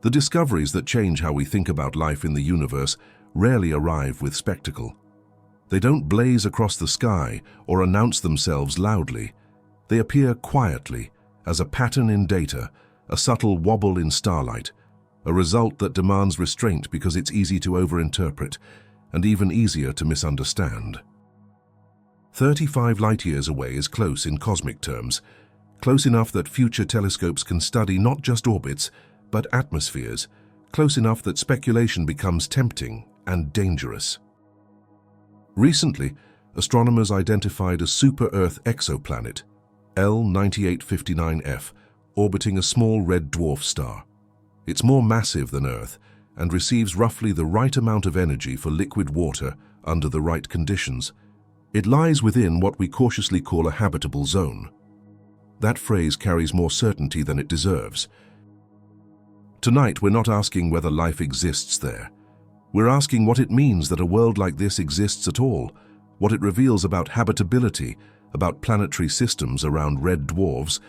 The discoveries that change how we think about life in the universe rarely arrive with spectacle. They don't blaze across the sky or announce themselves loudly. They appear quietly, as a pattern in data, a subtle wobble in starlight, a result that demands restraint because it's easy to overinterpret and even easier to misunderstand. 35 light-years away is close in cosmic terms, close enough that future telescopes can study not just orbits, but atmospheres, close enough that speculation becomes tempting and dangerous. Recently, astronomers identified a super-Earth exoplanet, L9859F, orbiting a small red dwarf star. It's more massive than Earth and receives roughly the right amount of energy for liquid water under the right conditions. It lies within what we cautiously call a habitable zone. That phrase carries more certainty than it deserves. Tonight, we're not asking whether life exists there. We're asking what it means that a world like this exists at all, what it reveals about habitability, about planetary systems around red dwarfs,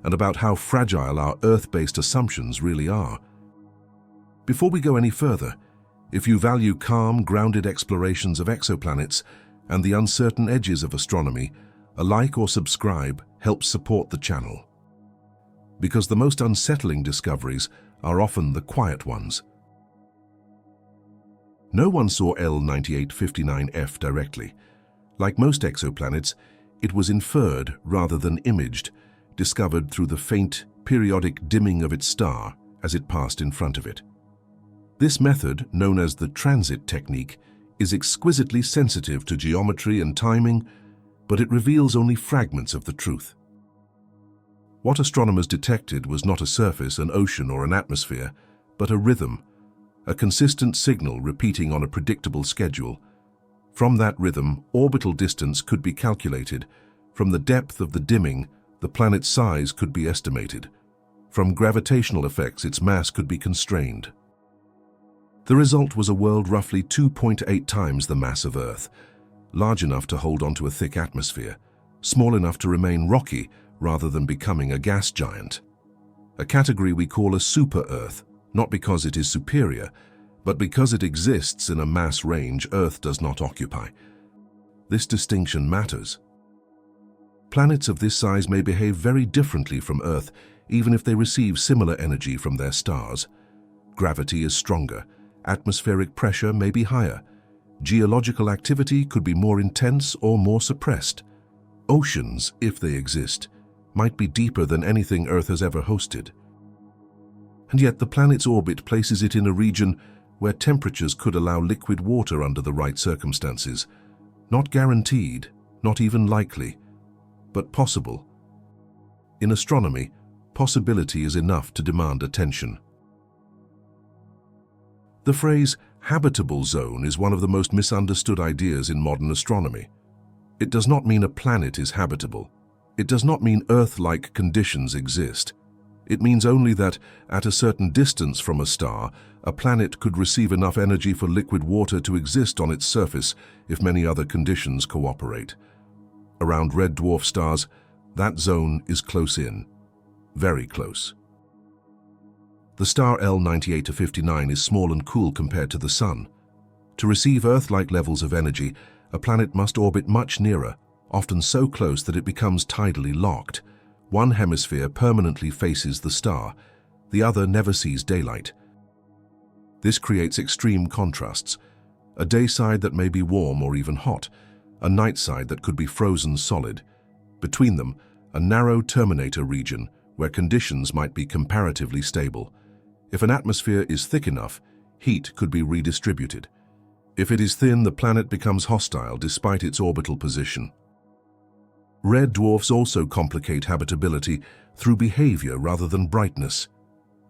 and about how fragile our Earth-based assumptions really are. Before we go any further, if you value calm, grounded explorations of exoplanets and the uncertain edges of astronomy, a like or subscribe helps support the channel. Because the most unsettling discoveries are often the quiet ones. No one saw L9859F directly. Like most exoplanets, it was inferred rather than imaged, discovered through the faint, periodic dimming of its star as it passed in front of it. This method, known as the transit technique, is exquisitely sensitive to geometry and timing, but it reveals only fragments of the truth. What astronomers detected was not a surface, an ocean, or an atmosphere, but a rhythm, a consistent signal repeating on a predictable schedule. From that rhythm, orbital distance could be calculated. From the depth of the dimming, the planet's size could be estimated. From gravitational effects, its mass could be constrained. The result was a world roughly 2.8 times the mass of Earth, large enough to hold onto a thick atmosphere, small enough to remain rocky rather than becoming a gas giant. A category we call a super-Earth, not because it is superior, but because it exists in a mass range Earth does not occupy. This distinction matters. Planets of this size may behave very differently from Earth, even if they receive similar energy from their stars. Gravity is stronger, atmospheric pressure may be higher, geological activity could be more intense or more suppressed. Oceans, if they exist, might be deeper than anything Earth has ever hosted. And yet the planet's orbit places it in a region where temperatures could allow liquid water under the right circumstances. Not guaranteed, not even likely, but possible. In astronomy, possibility is enough to demand attention. The phrase habitable zone is one of the most misunderstood ideas in modern astronomy. It does not mean a planet is habitable. It does not mean Earth-like conditions exist. It means only that, at a certain distance from a star, a planet could receive enough energy for liquid water to exist on its surface if many other conditions cooperate. Around red dwarf stars, that zone is close in, very close. The star L9859 is small and cool compared to the Sun. To receive Earth-like levels of energy, a planet must orbit much nearer, often so close that it becomes tidally locked. One hemisphere permanently faces the star, the other never sees daylight. This creates extreme contrasts: a day side that may be warm or even hot, a night side that could be frozen solid. Between them, a narrow terminator region where conditions might be comparatively stable. If an atmosphere is thick enough, heat could be redistributed. If it is thin, the planet becomes hostile despite its orbital position. Red dwarfs also complicate habitability through behavior rather than brightness.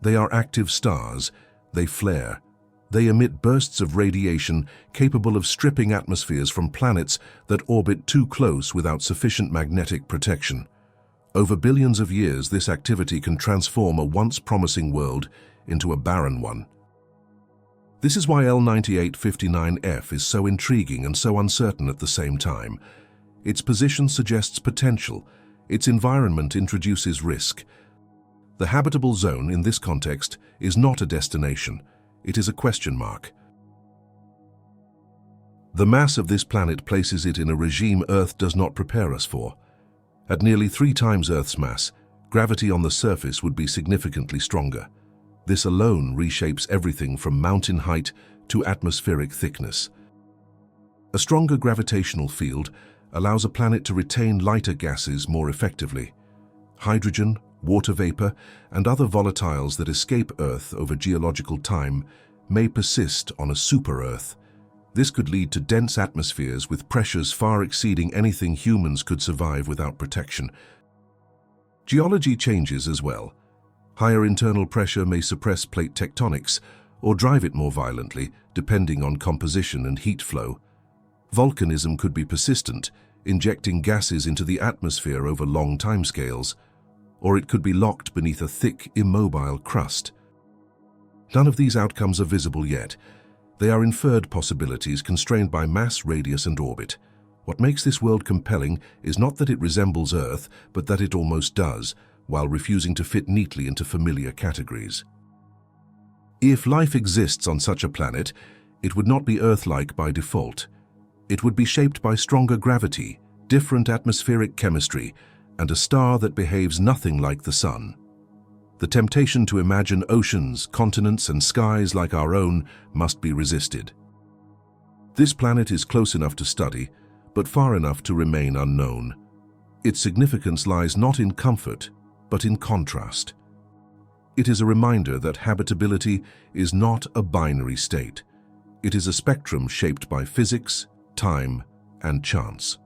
They are active stars. They flare. They emit bursts of radiation capable of stripping atmospheres from planets that orbit too close without sufficient magnetic protection. Over billions of years, this activity can transform a once promising world into a barren one. This is why L9859F is so intriguing and so uncertain at the same time. Its position suggests potential. Its environment introduces risk. The habitable zone in this context is not a destination, it is a question mark. The mass of this planet places it in a regime Earth does not prepare us for. At nearly 3 times Earth's mass, gravity on the surface would be significantly stronger. This alone reshapes everything from mountain height to atmospheric thickness. A stronger gravitational field allows a planet to retain lighter gases more effectively. Hydrogen, water vapor, and other volatiles that escape Earth over geological time may persist on a super-Earth. This could lead to dense atmospheres with pressures far exceeding anything humans could survive without protection. Geology changes as well. Higher internal pressure may suppress plate tectonics or drive it more violently, depending on composition and heat flow. Volcanism could be persistent, injecting gases into the atmosphere over long timescales, or it could be locked beneath a thick, immobile crust. None of these outcomes are visible yet. They are inferred possibilities constrained by mass, radius, and orbit. What makes this world compelling is not that it resembles Earth, but that it almost does, while refusing to fit neatly into familiar categories. If life exists on such a planet, it would not be Earth-like by default. It would be shaped by stronger gravity, different atmospheric chemistry, and a star that behaves nothing like the Sun. The temptation to imagine oceans, continents, and skies like our own must be resisted. This planet is close enough to study, but far enough to remain unknown. Its significance lies not in comfort, but in contrast. It is a reminder that habitability is not a binary state. It is a spectrum shaped by physics, time, and chance.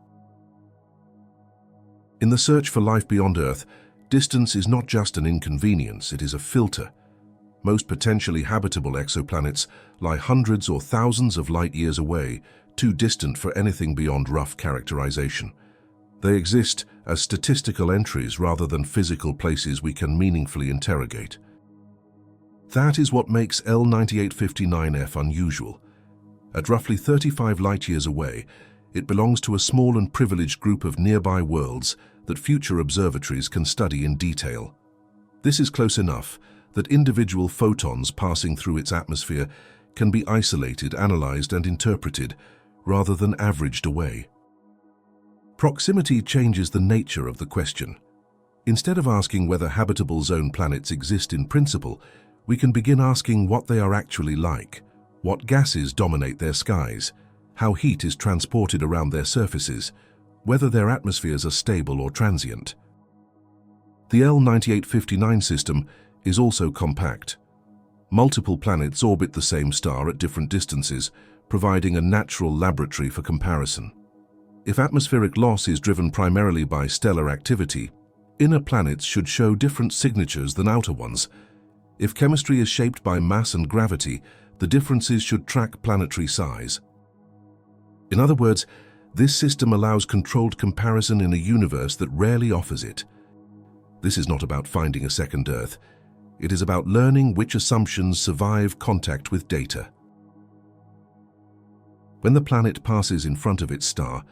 In the search for life beyond Earth, distance is not just an inconvenience, it is a filter. Most potentially habitable exoplanets lie hundreds or thousands of light years away, too distant for anything beyond rough characterization. They exist as statistical entries rather than physical places we can meaningfully interrogate. That is what makes L9859F unusual. At roughly 35 light-years away, it belongs to a small and privileged group of nearby worlds that future observatories can study in detail. This is close enough that individual photons passing through its atmosphere can be isolated, analyzed, and interpreted, rather than averaged away. Proximity changes the nature of the question. Instead of asking whether habitable zone planets exist in principle, we can begin asking what they are actually like, what gases dominate their skies, how heat is transported around their surfaces, whether their atmospheres are stable or transient. The L9859 system is also compact. Multiple planets orbit the same star at different distances, providing a natural laboratory for comparison. If atmospheric loss is driven primarily by stellar activity, inner planets should show different signatures than outer ones. If chemistry is shaped by mass and gravity, the differences should track planetary size. In other words, this system allows controlled comparison in a universe that rarely offers it. This is not about finding a second Earth. It is about learning which assumptions survive contact with data. When the planet passes in front of its star,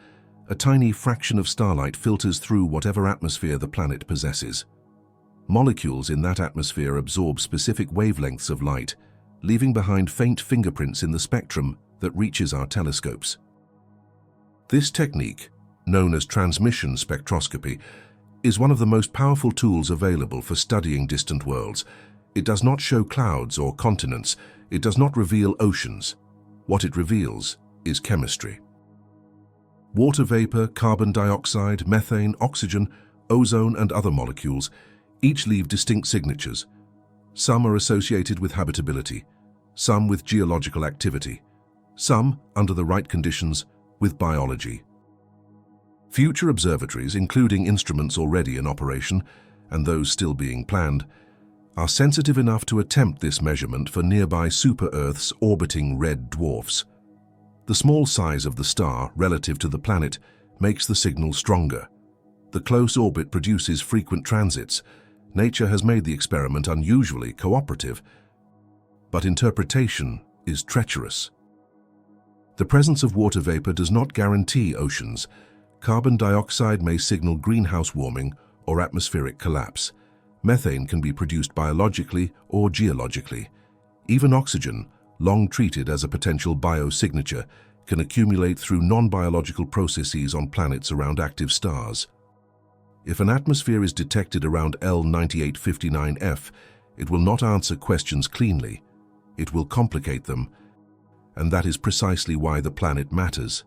a tiny fraction of starlight filters through whatever atmosphere the planet possesses. Molecules in that atmosphere absorb specific wavelengths of light, leaving behind faint fingerprints in the spectrum that reaches our telescopes. This technique, known as transmission spectroscopy, is one of the most powerful tools available for studying distant worlds. It does not show clouds or continents. It does not reveal oceans. What it reveals is chemistry. Water vapor, carbon dioxide, methane, oxygen, ozone, and other molecules each leave distinct signatures. Some are associated with habitability, some with geological activity, some, under the right conditions, with biology. Future observatories, including instruments already in operation and those still being planned, are sensitive enough to attempt this measurement for nearby super-Earths orbiting red dwarfs. The small size of the star relative to the planet makes the signal stronger. The close orbit produces frequent transits. Nature has made the experiment unusually cooperative, but interpretation is treacherous. The presence of water vapor does not guarantee oceans. Carbon dioxide may signal greenhouse warming or atmospheric collapse. Methane can be produced biologically or geologically. Even oxygen, long treated as a potential biosignature, can accumulate through non-biological processes on planets around active stars. If an atmosphere is detected around L9859F, it will not answer questions cleanly. It will complicate them, and that is precisely why the planet matters.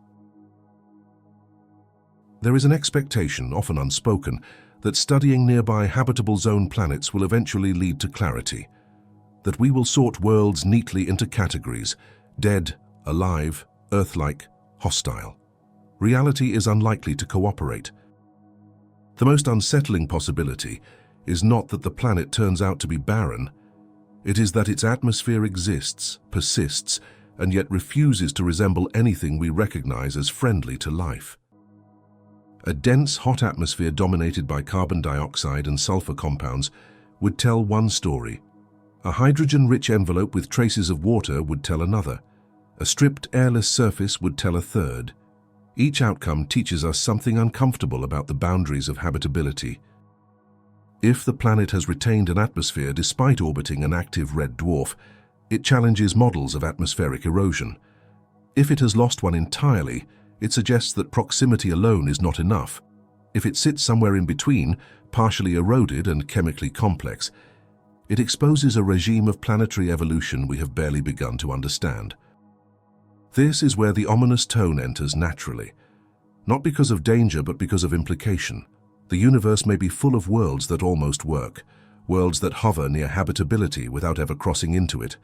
There is an expectation, often unspoken, that studying nearby habitable zone planets will eventually lead to clarity, that we will sort worlds neatly into categories: dead, alive, Earth-like, hostile. Reality is unlikely to cooperate. The most unsettling possibility is not that the planet turns out to be barren. It is that its atmosphere exists, persists, and yet refuses to resemble anything we recognize as friendly to life. A dense, hot atmosphere dominated by carbon dioxide and sulfur compounds would tell one story. A hydrogen-rich envelope with traces of water would tell another. A stripped, airless surface would tell a third. Each outcome teaches us something uncomfortable about the boundaries of habitability. If the planet has retained an atmosphere despite orbiting an active red dwarf, it challenges models of atmospheric erosion. If it has lost one entirely, it suggests that proximity alone is not enough. If it sits somewhere in between, partially eroded and chemically complex, it exposes a regime of planetary evolution we have barely begun to understand. This is where the ominous tone enters naturally. Not because of danger, but because of implication. The universe may be full of worlds that almost work, worlds that hover near habitability without ever crossing into it,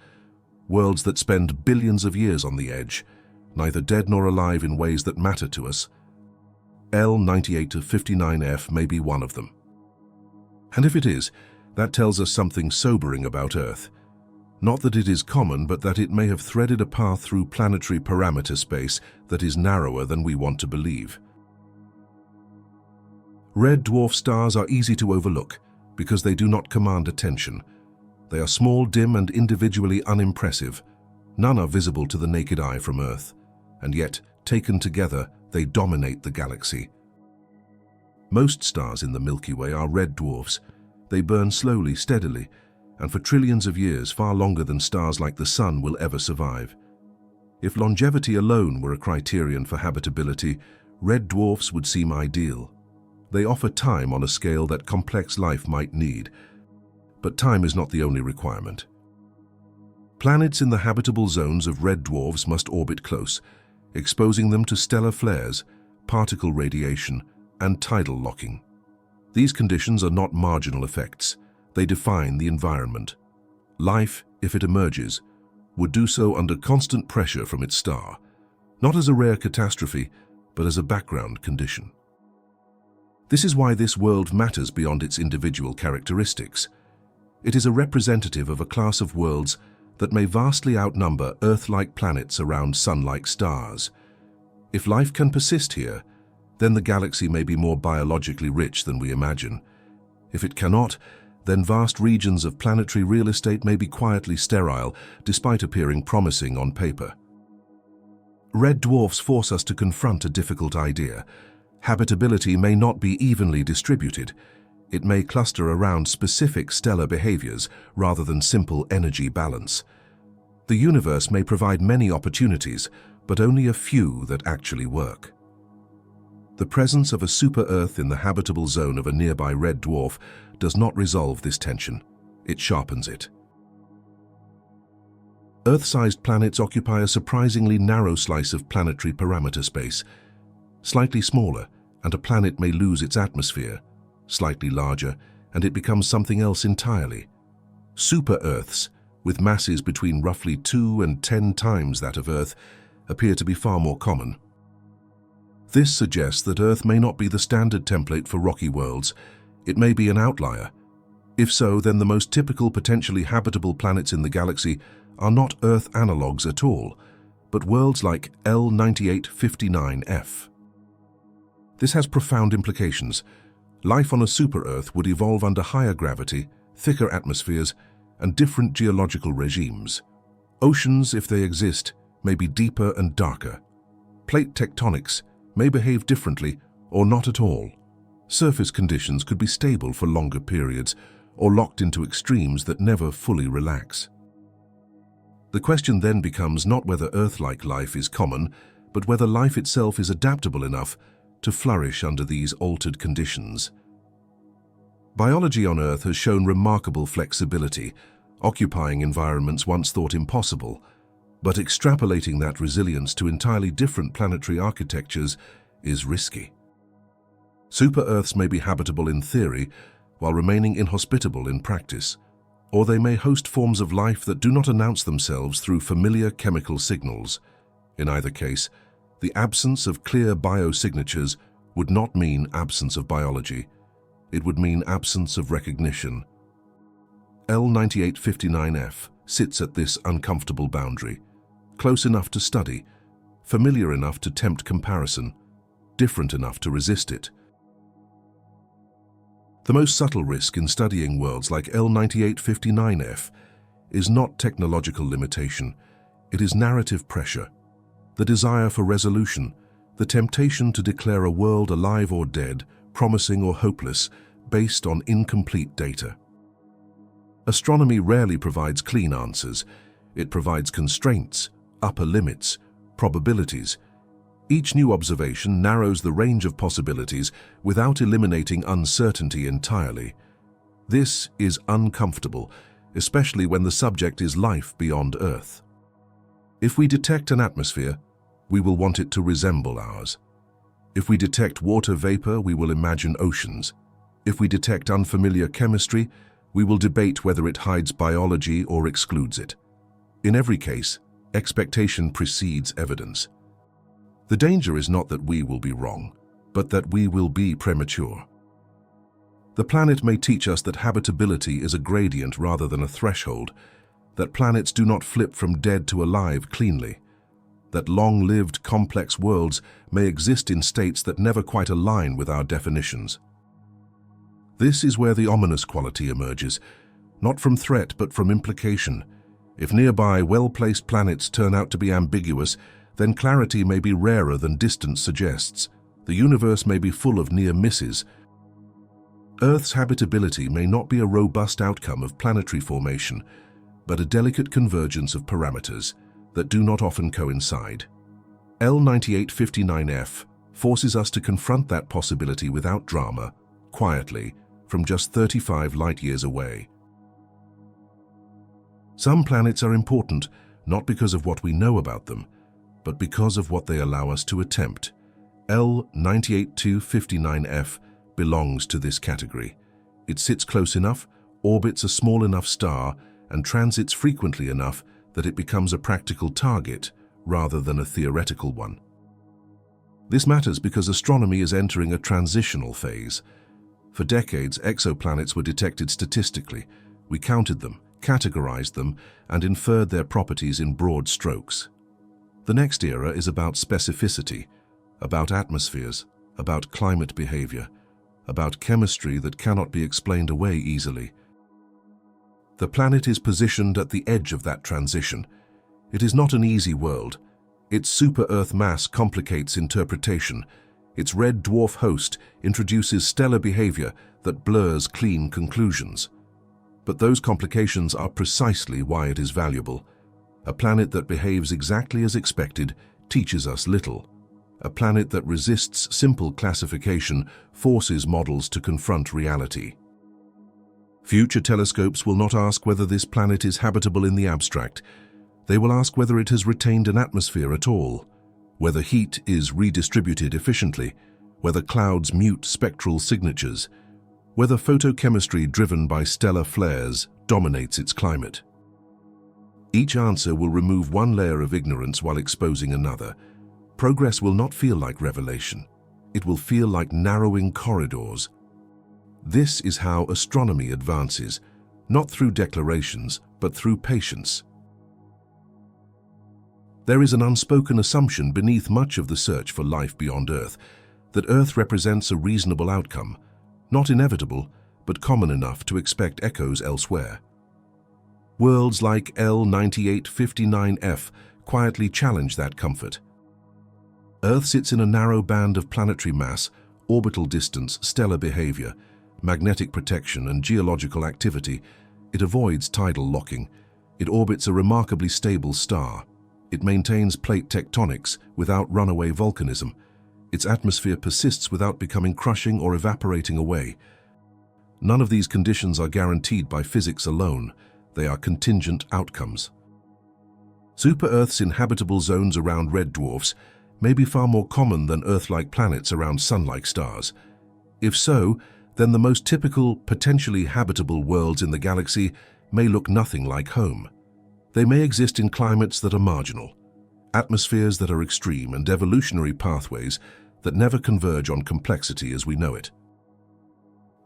worlds that spend billions of years on the edge, neither dead nor alive in ways that matter to us. L9859F may be one of them. And if it is, that tells us something sobering about Earth. Not that it is common, but that it may have threaded a path through planetary parameter space that is narrower than we want to believe. Red dwarf stars are easy to overlook because they do not command attention. They are small, dim, and individually unimpressive. None are visible to the naked eye from Earth, and yet, taken together, they dominate the galaxy. Most stars in the Milky Way are red dwarfs. They burn slowly, steadily, and for trillions of years, far longer than stars like the Sun will ever survive. If longevity alone were a criterion for habitability, red dwarfs would seem ideal. They offer time on a scale that complex life might need, but time is not the only requirement. Planets in the habitable zones of red dwarfs must orbit close, exposing them to stellar flares, particle radiation, and tidal locking. These conditions are not marginal effects. They define the environment. Life, if it emerges, would do so under constant pressure from its star, not as a rare catastrophe, but as a background condition. This is why this world matters beyond its individual characteristics. It is a representative of a class of worlds that may vastly outnumber Earth-like planets around Sun-like stars. If life can persist here, then the galaxy may be more biologically rich than we imagine. If it cannot, then vast regions of planetary real estate may be quietly sterile, despite appearing promising on paper. Red dwarfs force us to confront a difficult idea. Habitability may not be evenly distributed. It may cluster around specific stellar behaviors rather than simple energy balance. The universe may provide many opportunities, but only a few that actually work. The presence of a super-Earth in the habitable zone of a nearby red dwarf does not resolve this tension. It sharpens it. Earth-sized planets occupy a surprisingly narrow slice of planetary parameter space. Slightly smaller, and a planet may lose its atmosphere. Slightly larger, and it becomes something else entirely. Super-Earths, with masses between roughly 2 and 10 times that of Earth, appear to be far more common. This suggests that Earth may not be the standard template for rocky worlds. It may be an outlier. If so, then the most typical potentially habitable planets in the galaxy are not Earth analogues at all, but worlds like L9859F. This has profound implications. Life on a super-Earth would evolve under higher gravity, thicker atmospheres, and different geological regimes. Oceans, if they exist, may be deeper and darker. Plate tectonics may behave differently or not at all. Surface conditions could be stable for longer periods, or locked into extremes that never fully relax. The question then becomes not whether Earth-like life is common, but whether life itself is adaptable enough to flourish under these altered conditions. Biology on Earth has shown remarkable flexibility, occupying environments once thought impossible, but extrapolating that resilience to entirely different planetary architectures is risky. Super-Earths may be habitable in theory, while remaining inhospitable in practice, or they may host forms of life that do not announce themselves through familiar chemical signals. In either case, the absence of clear biosignatures would not mean absence of biology. It would mean absence of recognition. L9859F sits at this uncomfortable boundary, close enough to study, familiar enough to tempt comparison, different enough to resist it. The most subtle risk in studying worlds like L9859F is not technological limitation, it is narrative pressure, the desire for resolution, the temptation to declare a world alive or dead, promising or hopeless, based on incomplete data. Astronomy rarely provides clean answers. It provides constraints, upper limits, probabilities. Each new observation narrows the range of possibilities without eliminating uncertainty entirely. This is uncomfortable, especially when the subject is life beyond Earth. If we detect an atmosphere, we will want it to resemble ours. If we detect water vapor, we will imagine oceans. If we detect unfamiliar chemistry, we will debate whether it hides biology or excludes it. In every case, expectation precedes evidence. The danger is not that we will be wrong, but that we will be premature. The planet may teach us that habitability is a gradient rather than a threshold, that planets do not flip from dead to alive cleanly, that long-lived, complex worlds may exist in states that never quite align with our definitions. This is where the ominous quality emerges, not from threat but from implication. If nearby, well-placed planets turn out to be ambiguous, then clarity may be rarer than distance suggests. The universe may be full of near misses. Earth's habitability may not be a robust outcome of planetary formation, but a delicate convergence of parameters that do not often coincide. L9859F forces us to confront that possibility without drama, quietly, from just 35 light-years away. Some planets are important, not because of what we know about them, but because of what they allow us to attempt. L9859F belongs to this category. It sits close enough, orbits a small enough star, and transits frequently enough that it becomes a practical target rather than a theoretical one. This matters because astronomy is entering a transitional phase. For decades, exoplanets were detected statistically. We counted them, categorized them, and inferred their properties in broad strokes. The next era is about specificity, about atmospheres, about climate behavior, about chemistry that cannot be explained away easily. The planet is positioned at the edge of that transition. It is not an easy world. Its super-Earth mass complicates interpretation. Its red dwarf host introduces stellar behavior that blurs clean conclusions. But those complications are precisely why it is valuable. A planet that behaves exactly as expected teaches us little. A planet that resists simple classification forces models to confront reality. Future telescopes will not ask whether this planet is habitable in the abstract. They will ask whether it has retained an atmosphere at all, whether heat is redistributed efficiently, whether clouds mute spectral signatures, whether photochemistry driven by stellar flares dominates its climate. Each answer will remove one layer of ignorance while exposing another. Progress will not feel like revelation. It will feel like narrowing corridors. This is how astronomy advances, not through declarations, but through patience. There is an unspoken assumption beneath much of the search for life beyond Earth, that Earth represents a reasonable outcome, not inevitable, but common enough to expect echoes elsewhere. Worlds like L9859F quietly challenge that comfort. Earth sits in a narrow band of planetary mass, orbital distance, stellar behavior, magnetic protection, and geological activity. It avoids tidal locking. It orbits a remarkably stable star. It maintains plate tectonics without runaway volcanism. Its atmosphere persists without becoming crushing or evaporating away. None of these conditions are guaranteed by physics alone. They are contingent outcomes. Super-Earths in habitable zones around red dwarfs may be far more common than Earth-like planets around Sun-like stars. If so, then the most typical, potentially habitable worlds in the galaxy may look nothing like home. They may exist in climates that are marginal, atmospheres that are extreme, and evolutionary pathways that never converge on complexity as we know it.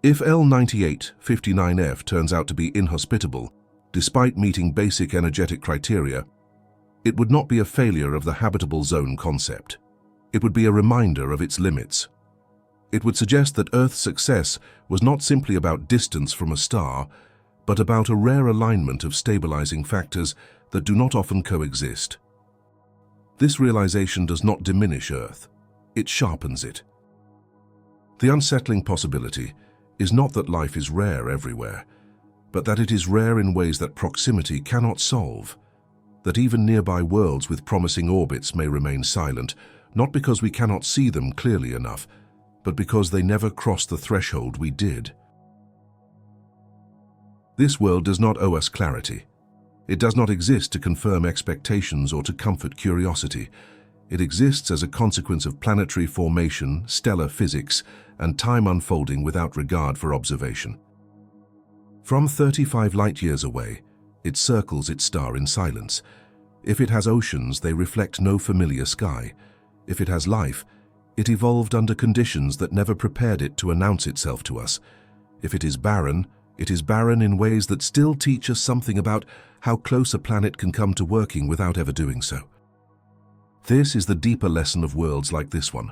If L9859F turns out to be inhospitable, despite meeting basic energetic criteria, it would not be a failure of the habitable zone concept. It would be a reminder of its limits. It would suggest that Earth's success was not simply about distance from a star, but about a rare alignment of stabilizing factors that do not often coexist. This realization does not diminish Earth. It sharpens it. The unsettling possibility is not that life is rare everywhere, but that it is rare in ways that proximity cannot solve. That even nearby worlds with promising orbits may remain silent, not because we cannot see them clearly enough, but because they never crossed the threshold we did. This world does not owe us clarity. It does not exist to confirm expectations or to comfort curiosity. It exists as a consequence of planetary formation, stellar physics, and time unfolding without regard for observation. From 35 light-years away, it circles its star in silence. If it has oceans, they reflect no familiar sky. If it has life, it evolved under conditions that never prepared it to announce itself to us. If it is barren in ways that still teach us something about how close a planet can come to working without ever doing so. This is the deeper lesson of worlds like this one.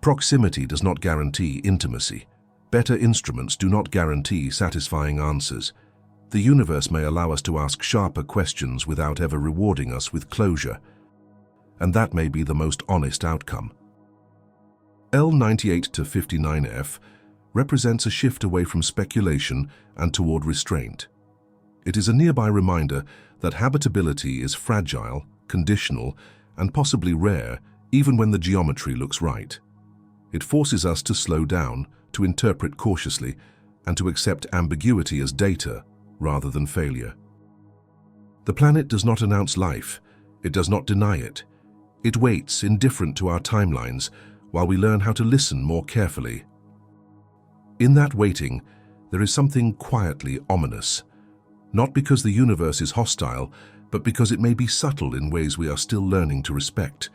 Proximity does not guarantee intimacy. Better instruments do not guarantee satisfying answers. The universe may allow us to ask sharper questions without ever rewarding us with closure. And that may be the most honest outcome. L98 to 59F represents a shift away from speculation and toward restraint. It is a nearby reminder that habitability is fragile, conditional, and possibly rare even when the geometry looks right. It forces us to slow down, to interpret cautiously, and to accept ambiguity as data rather than failure. The planet does not announce life. It does not deny it. It waits, indifferent to our timelines, while we learn how to listen more carefully. In that waiting, there is something quietly ominous, not because the universe is hostile, but because it may be subtle in ways we are still learning to respect.